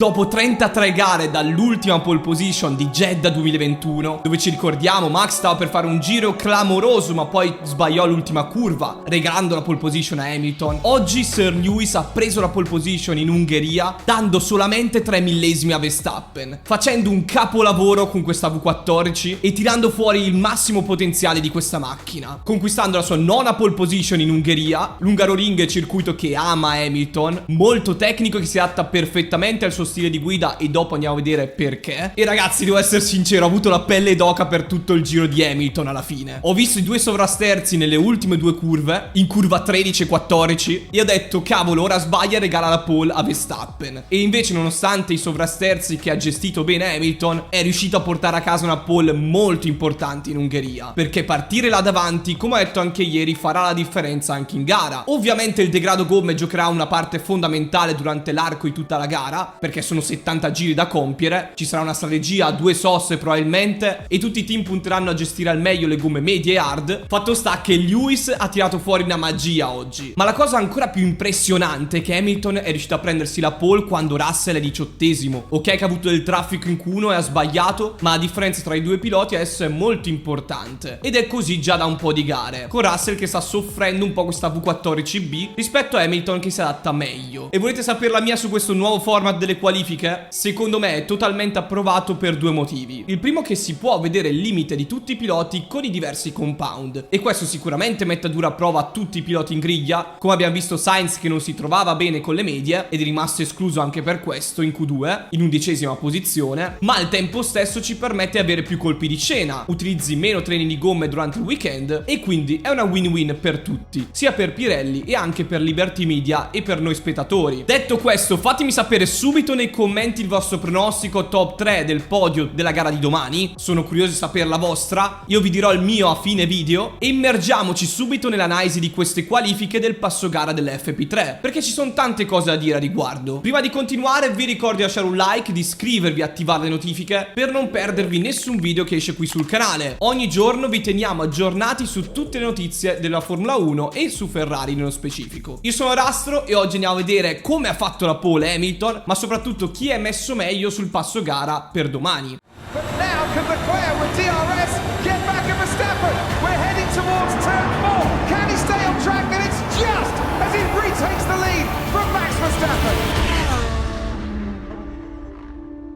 Dopo 33 gare dall'ultima pole position di Jeddah 2021, dove ci ricordiamo Max stava per fare un giro clamoroso ma poi sbagliò l'ultima curva, regalando la pole position a Hamilton, oggi Sir Lewis ha preso la pole position in Ungheria dando solamente 3 millesimi a Verstappen, facendo un capolavoro con questa V14 e tirando fuori il massimo potenziale di questa macchina, conquistando la sua nona pole position in Ungheria. L'Ungaroring è il circuito che ama Hamilton, molto tecnico, che si adatta perfettamente al suo stile di guida e dopo andiamo a vedere perché. E ragazzi, devo essere sincero, ho avuto la pelle d'oca per tutto il giro di Hamilton alla fine. Ho visto i due sovrasterzi nelle ultime due curve, in curva 13 e 14, e ho detto cavolo, ora sbaglia e regala la pole a Verstappen. E invece, nonostante i sovrasterzi che ha gestito bene Hamilton, è riuscito a portare a casa una pole molto importante in Ungheria, perché partire là davanti, come ho detto anche ieri, farà la differenza anche in gara. Ovviamente il degrado gomme giocherà una parte fondamentale durante l'arco di tutta la gara, perché sono 70 giri da compiere, ci sarà una strategia a due soste probabilmente e tutti i team punteranno a gestire al meglio le gomme medie e hard. Fatto sta che Lewis ha tirato fuori una magia oggi, ma la cosa ancora più impressionante è che Hamilton è riuscito a prendersi la pole quando Russell è 18esimo. Ok che ha avuto del traffico in Q1 e ha sbagliato, ma la differenza tra i due piloti adesso è molto importante ed è così già da un po' di gare, con Russell che sta soffrendo un po' questa V14B rispetto a Hamilton che si adatta meglio. E volete sapere la mia su questo nuovo format delle qualifiche? Secondo me è totalmente approvato per due motivi. Il primo, che si può vedere il limite di tutti i piloti con i diversi compound, e questo sicuramente mette a dura prova tutti i piloti in griglia, come abbiamo visto Sainz che non si trovava bene con le medie ed è rimasto escluso anche per questo in Q2 in 11ª posizione, ma al tempo stesso ci permette di avere più colpi di scena, utilizzi meno treni di gomme durante il weekend e quindi è una win-win per tutti, sia per Pirelli e anche per Liberty Media e per noi spettatori. Detto questo, fatemi sapere subito nei commenti il vostro pronostico top 3 del podio della gara di domani. Sono curioso di sapere la vostra. Io vi dirò il mio a fine video. E immergiamoci subito nell'analisi di queste qualifiche del passo gara dell'FP3, perché ci sono tante cose da dire a riguardo. Prima di continuare vi ricordo di lasciare un like, di iscrivervi e attivare le notifiche per non perdervi nessun video che esce qui sul canale. Ogni giorno vi teniamo aggiornati su tutte le notizie della Formula 1 e su Ferrari nello specifico. Io sono Rastro e oggi andiamo a vedere come ha fatto la pole Hamilton, ma soprattutto chi è messo meglio sul passo gara per domani.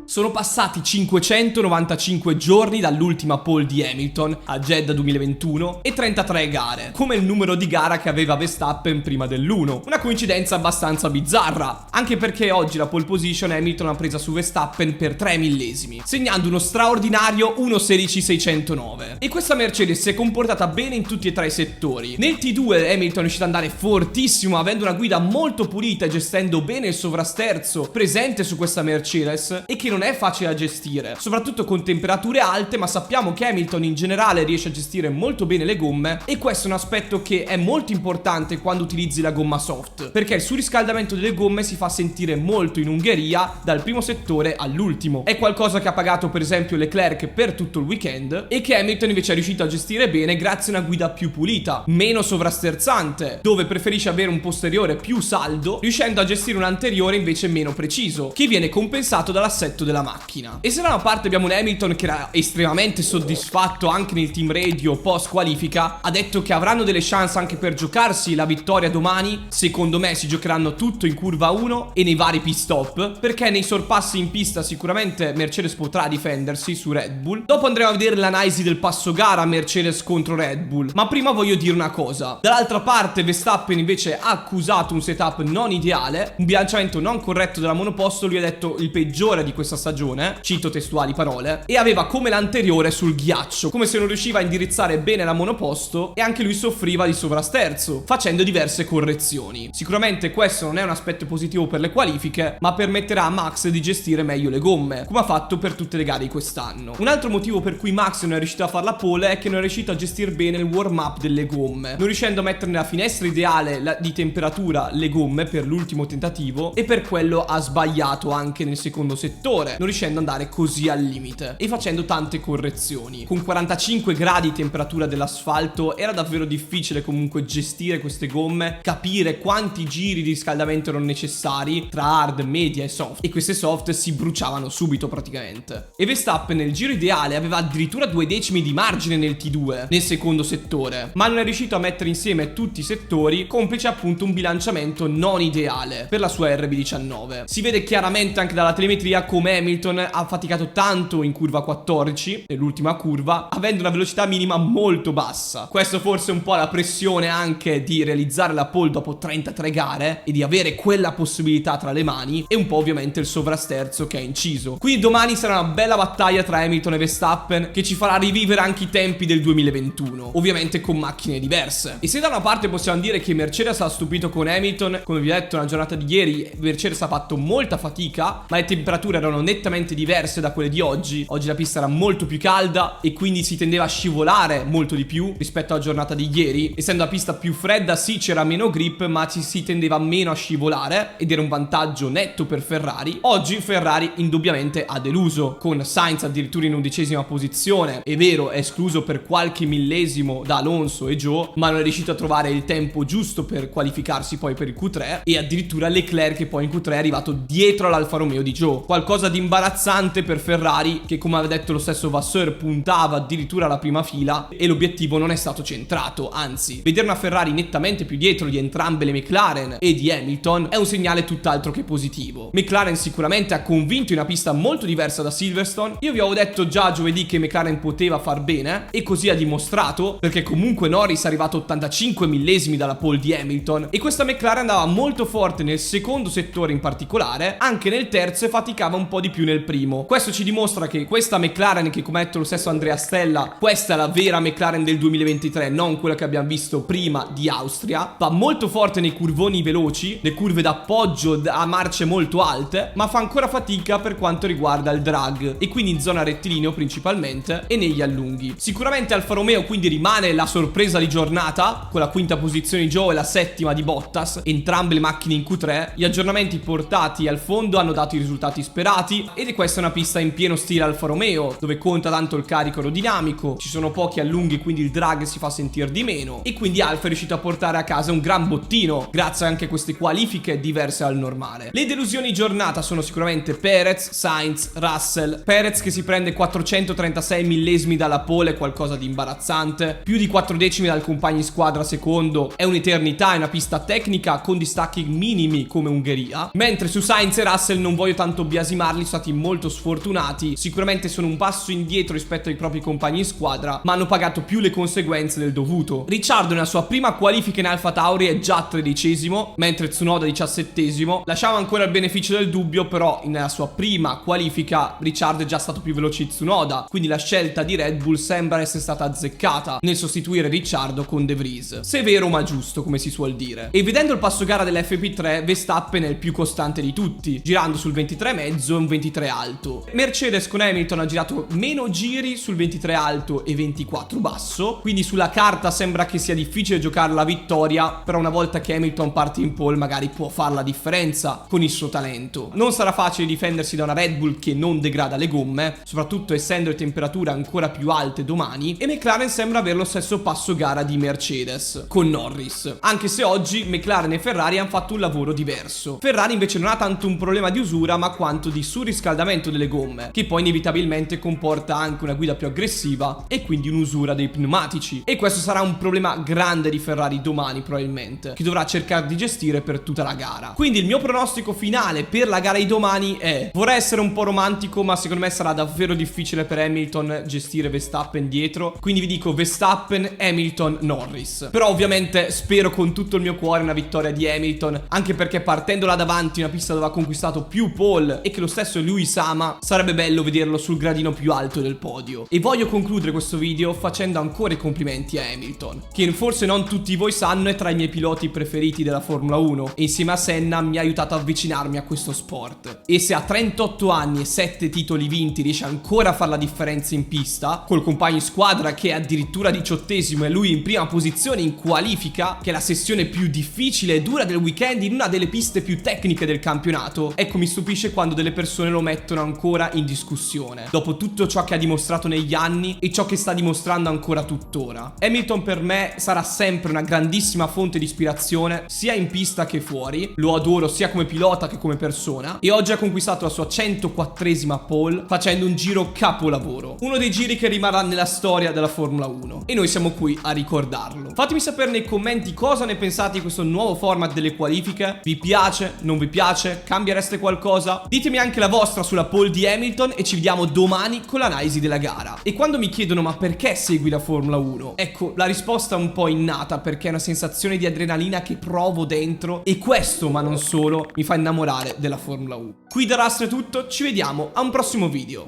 Sono passati 595 giorni dall'ultima pole di Hamilton a Jeddah 2021 e 33 gare, come il numero di gara che aveva Verstappen prima dell'1. Una coincidenza abbastanza bizzarra, anche perché oggi la pole position Hamilton ha presa su Verstappen per 3 millesimi, segnando uno straordinario 1.16.609. E questa Mercedes si è comportata bene in tutti e tre i settori. Nel T2 Hamilton è riuscito ad andare fortissimo, avendo una guida molto pulita e gestendo bene il sovrasterzo presente su questa Mercedes e che non è facile da gestire, soprattutto con temperature alte, ma sappiamo che Hamilton in generale riesce a gestire molto bene le gomme e questo è un aspetto che è molto importante quando utilizzi la gomma soft, perché il surriscaldamento delle gomme si fa sentire molto in Ungheria dal primo settore all'ultimo. È qualcosa che ha pagato per esempio Leclerc per tutto il weekend e che Hamilton invece è riuscito a gestire bene grazie a una guida più pulita, meno sovrasterzante, dove preferisce avere un posteriore più saldo, riuscendo a gestire un anteriore invece meno preciso, che viene compensato dall'assetto della macchina. E se da una parte abbiamo un Hamilton che era estremamente soddisfatto anche nel team radio post qualifica, ha detto che avranno delle chance anche per giocarsi la vittoria domani. Secondo me si giocheranno tutto in curva 1 e nei vari pit stop, perché nei sorpassi in pista sicuramente Mercedes potrà difendersi su Red Bull. Dopo andremo a vedere l'analisi del passo gara Mercedes contro Red Bull, ma prima voglio dire una cosa. Dall'altra parte Verstappen invece ha accusato un setup non ideale, un bilanciamento non corretto della monoposto. Lui ha detto il peggiore di questa stagione, cito testuali parole, e aveva come l'anteriore sul ghiaccio, come se non riusciva a indirizzare bene la monoposto, e anche lui soffriva di sovrasterzo, facendo diverse correzioni. Sicuramente questo non è un aspetto positivo per le qualifiche, ma permetterà a Max di gestire meglio le gomme, come ha fatto per tutte le gare di quest'anno. Un altro motivo per cui Max non è riuscito a fare la pole è che non è riuscito a gestire bene il warm up delle gomme, non riuscendo a mettere nella finestra ideale di temperatura le gomme per l'ultimo tentativo, e per quello ha sbagliato anche nel secondo settore. settore, non riuscendo ad andare così al limite e facendo tante correzioni. Con 45 gradi di temperatura dell'asfalto era davvero difficile comunque gestire queste gomme, capire quanti giri di riscaldamento erano necessari tra hard, media e soft, e queste soft si bruciavano subito praticamente. E Verstappen nel giro ideale aveva addirittura 2 decimi di margine nel T2 nel secondo settore, ma non è riuscito a mettere insieme tutti i settori, complice appunto un bilanciamento non ideale per la sua RB19. Si vede chiaramente anche dalla telemetria come Hamilton ha faticato tanto in curva 14, nell'ultima curva, avendo una velocità minima molto bassa. Questo forse è un po' la pressione anche di realizzare la pole dopo 33 gare e di avere quella possibilità tra le mani, e un po' ovviamente il sovrasterzo che ha inciso. Quindi domani sarà una bella battaglia tra Hamilton e Verstappen che ci farà rivivere anche i tempi del 2021, ovviamente con macchine diverse. E se da una parte possiamo dire che Mercedes ha stupito con Hamilton, come vi ho detto nella giornata di ieri Mercedes ha fatto molta fatica, ma le temperature erano nettamente diverse da quelle di oggi. Oggi la pista era molto più calda e quindi si tendeva a scivolare molto di più rispetto alla giornata di ieri. Essendo la pista più fredda sì c'era meno grip, ma ci si tendeva meno a scivolare ed era un vantaggio netto per Ferrari. Oggi Ferrari indubbiamente ha deluso, con Sainz addirittura in 11ª posizione. È vero, è escluso per qualche millesimo da Alonso e Zhou, ma non è riuscito a trovare il tempo giusto per qualificarsi poi per il Q3, e addirittura Leclerc che poi in Q3 è arrivato dietro all'Alfa Romeo di Zhou. Qualcosa di imbarazzante per Ferrari che, come aveva detto lo stesso Vasseur, puntava addirittura alla prima fila e l'obiettivo non è stato centrato. Anzi, vedere una Ferrari nettamente più dietro di entrambe le McLaren e di Hamilton è un segnale tutt'altro che positivo. McLaren sicuramente ha convinto in una pista molto diversa da Silverstone. Io vi avevo detto già giovedì che McLaren poteva far bene e così ha dimostrato, perché comunque Norris è arrivato a 85 millesimi dalla pole di Hamilton e questa McLaren andava molto forte nel secondo settore in particolare, anche nel terzo, e faticava un po' di più nel primo. Questo ci dimostra che questa McLaren, che come ha detto lo stesso Andrea Stella, questa è la vera McLaren del 2023, non quella che abbiamo visto prima di Austria, va molto forte nei curvoni veloci, le curve d'appoggio a marce molto alte, ma fa ancora fatica per quanto riguarda il drag e quindi in zona rettilineo principalmente e negli allunghi. Sicuramente Alfa Romeo quindi rimane la sorpresa di giornata con la quinta posizione di Zhou e la settima di Bottas, entrambe le macchine in Q3. Gli aggiornamenti portati al fondo hanno dato i risultati sperati ed è questa una pista in pieno stile Alfa Romeo, dove conta tanto il carico aerodinamico, ci sono pochi allunghi quindi il drag si fa sentire di meno, e quindi Alfa è riuscito a portare a casa un gran bottino grazie anche a queste qualifiche diverse dal normale. Le delusioni di giornata sono sicuramente Perez, Sainz, Russell. Perez che si prende 436 millesimi dalla pole, qualcosa di imbarazzante, più di 4 decimi dal compagno in squadra secondo, è un'eternità, è una pista tecnica con distacchi minimi come Ungheria. Mentre su Sainz e Russell non voglio tanto biasimarli, sono stati molto sfortunati, sicuramente sono un passo indietro rispetto ai propri compagni in squadra, ma hanno pagato più le conseguenze del dovuto. Ricciardo nella sua prima qualifica in Alfa Tauri è già 13esimo, mentre Tsunoda 17esimo. Lasciamo ancora il beneficio del dubbio, però nella sua prima qualifica Ricciardo è già stato più veloce di Tsunoda, quindi la scelta di Red Bull sembra essere stata azzeccata nel sostituire Ricciardo con De Vries. Severo ma giusto, come si suol dire. E vedendo il passo gara dell'FP3, Verstappen è il più costante di tutti, girando sul 23,5 e un 23 alto. Mercedes con Hamilton ha girato meno giri sul 23 alto e 24 basso, quindi sulla carta sembra che sia difficile giocare la vittoria, però una volta che Hamilton parte in pole magari può fare la differenza con il suo talento. Non sarà facile difendersi da una Red Bull che non degrada le gomme, soprattutto essendo le temperature ancora più alte domani, e McLaren sembra avere lo stesso passo gara di Mercedes con Norris, anche se oggi McLaren e Ferrari hanno fatto un lavoro diverso. Ferrari invece non ha tanto un problema di usura ma quanto di surriscaldamento delle gomme, che poi inevitabilmente comporta anche una guida più aggressiva e quindi un'usura dei pneumatici, e questo sarà un problema grande di Ferrari domani probabilmente, che dovrà cercare di gestire per tutta la gara. Quindi il mio pronostico finale per la gara di domani è: vorrei essere un po' romantico, ma secondo me sarà davvero difficile per Hamilton gestire Verstappen dietro, quindi vi dico Verstappen, Hamilton, Norris. Però ovviamente spero con tutto il mio cuore una vittoria di Hamilton, anche perché partendo là davanti, una pista dove ha conquistato più pole e che lo stesso Lewis ama, sarebbe bello vederlo sul gradino più alto del podio. E voglio concludere questo video facendo ancora i complimenti a Hamilton, che forse non tutti voi sanno è tra i miei piloti preferiti della Formula 1 e insieme a Senna mi ha aiutato a avvicinarmi a questo sport. E se a 38 anni e 7 titoli vinti riesce ancora a fare la differenza in pista, col compagno in squadra che è addirittura 18esimo e lui in prima posizione in qualifica, che è la sessione più difficile e dura del weekend in una delle piste più tecniche del campionato, ecco, mi stupisce quando delle persone persone lo mettono ancora in discussione, dopo tutto ciò che ha dimostrato negli anni e ciò che sta dimostrando ancora tuttora. Hamilton per me sarà sempre una grandissima fonte di ispirazione, sia in pista che fuori. Lo adoro sia come pilota che come persona, e oggi ha conquistato la sua 104esima pole facendo un giro capolavoro, uno dei giri che rimarrà nella storia della Formula 1, e noi siamo qui a ricordarlo. Fatemi sapere nei commenti cosa ne pensate di questo nuovo format delle qualifiche. Vi piace? Non vi piace? Cambiereste qualcosa? Ditemi anche la vostra sulla pole di Hamilton e ci vediamo domani con l'analisi della gara. E quando mi chiedono ma perché segui la Formula 1? Ecco, la risposta è un po' innata, perché è una sensazione di adrenalina che provo dentro, e questo, ma non solo, mi fa innamorare della Formula 1. Qui da Rust è tutto, ci vediamo a un prossimo video.